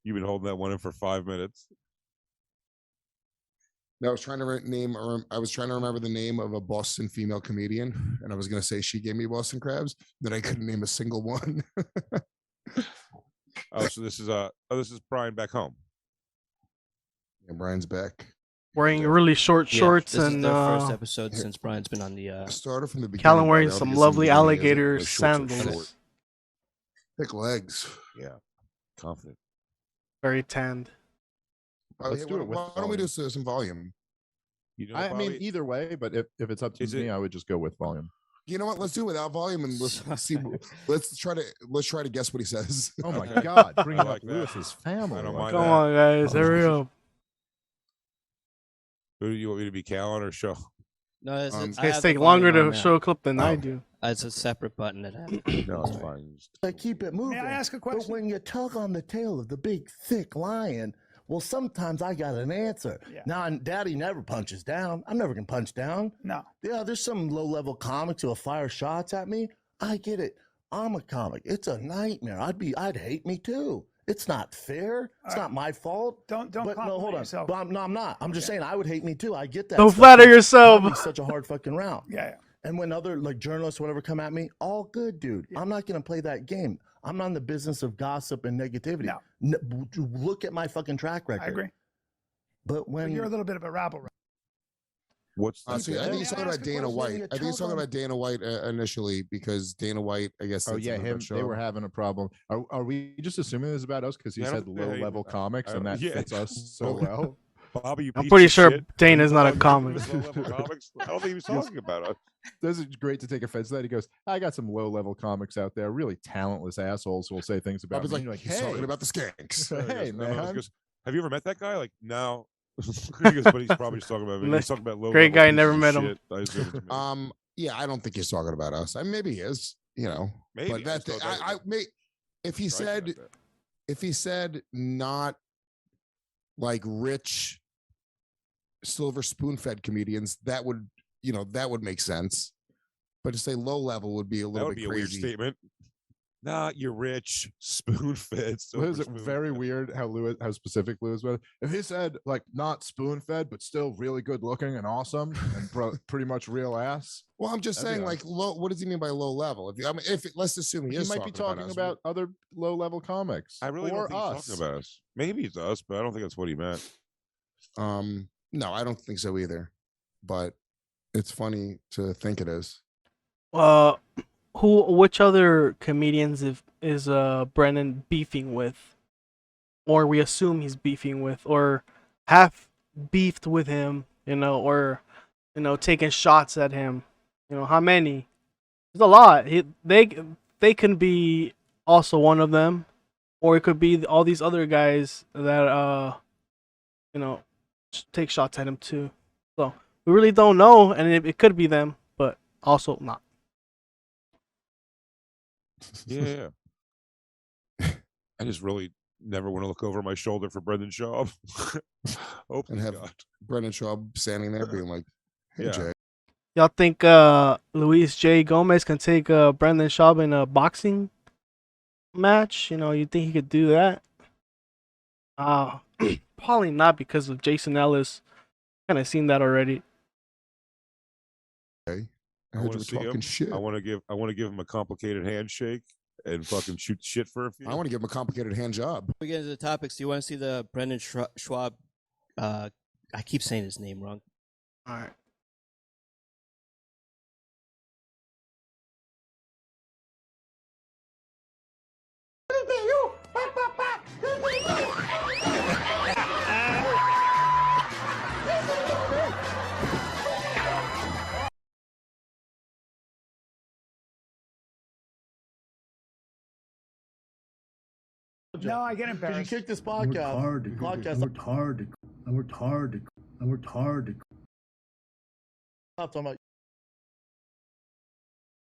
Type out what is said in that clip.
You've been holding that one in for 5 minutes. I was trying to remember the name of a Boston female comedian, and I was going to say she gave me Boston crabs. Then I couldn't name a single one. Oh, so this is Brian back home. And Brian's back. Wearing really short shorts this and is their first episode since Brian's been on the. I started from the beginning. Callum wearing some lovely alligator The shorts are sandals. short. Thick legs. Yeah, confident. Very tanned. Let's do it with why don't we do some volume? You know, I mean, Bobby? either way, but if it's up to me, I would just go with volume. You know what? Let's do it without volume and let's see. Let's try to guess what he says. Oh my God! Bringing like up that. Lewis's family. I don't mind Come that. on, guys. Hurry up. Who do you want me to be, Callan or Shaw? No, it's, These I guys have the take longer volume on to now. show a clip than I do. It's a separate button that has. No, it's fine. Keep it moving. May I ask a question? But when you tug on the tail of the big, thick lion, well, sometimes I got an answer. Yeah. Now, Daddy never punches down. I never can punch down. No. Yeah, there's some low-level comics who'll fire shots at me. I get it. I'm a comic. It's a nightmare. I'd hate me too. It's not fair. It's not my fault. Don't But no, hold on. yourself. But I'm not. I'm just saying I would hate me too. I get that. Don't stuff. flatter It's yourself. such a hard fucking round. Yeah. And when other journalists, whatever, come at me, all good, dude. Yeah. I'm not gonna play that game. I'm not in the business of gossip and negativity. No. Look at my fucking track record. I agree. But when But you're a little bit of a rabble. What's I think May he's I talking ask about a Dana question? White. You I think he's tug talking on- about Dana White initially because Dana White, I guess. Oh that's yeah, another him. show. They were having a problem. Are we just assuming this is about us because he Yeah, I said don't- yeah, low-level comics and that yeah. fits us so well? Bobby, you I'm piece pretty of sure shit. Dana's not a Oh, you comic. think it was low-level comics? I don't think he was talking about us. This is great to take offense to that. He goes, "I got some low-level comics out there, really talentless assholes who will say things about Bobby's me." like, You're he's talking about the Skanks. Hey, He goes, no, he man. goes, have you ever met that guy? Like, no. He goes, but he's probably just talking about me. He's talking about low. Great guy, never met him. Shit. I assume it's me. Yeah, I don't think he's talking about us. I mean, maybe he is. You know, Maybe. but that I may if he said not like rich silver spoon-fed comedians, that would make sense. But to say low level would be a that little would bit be a weird crazy. statement. Nah, you're rich, spoon-fed. It was very weird how specific Lewis was. If he said like not spoon-fed but still really good looking and awesome and pretty much real ass, Well, I'm just That'd be saying, like, low. What does he mean by low level? Let's assume he he is might be talking us. about other low-level comics. I really or don't think he's us. talking about us. Maybe it's us, but I don't think that's what he meant. No, I don't think so either. But it's funny to think it is. Which other comedians is Brennan beefing with, or we assume he's beefing with, or have beefed with him, or taking shots at him? How many? There's a lot. They can be also one of them, or it could be all these other guys that take shots at him too. So we really don't know, and it could be them, but also not. Yeah. I just really never want to look over my shoulder for Brendan Schaub. And have Brendan Schaub standing there being like, "Hey, Yeah. Jay." Y'all think Luis J. Gomez can take Brendan Schaub in a boxing match? You think he could do that? Probably not because of Jason Ellis. Kind of seen that already. I heard you were see talking him. shit. I want to give him a complicated handshake and fucking shoot shit for a few. I want to give him a complicated hand job. We get into the topics. Do you want to see the Brendan Schwab? I keep saying his name wrong. All right. No, I get Because you embarrassed. kicked this podcast. I worked hard. I worked hard. I worked hard. Stop talking about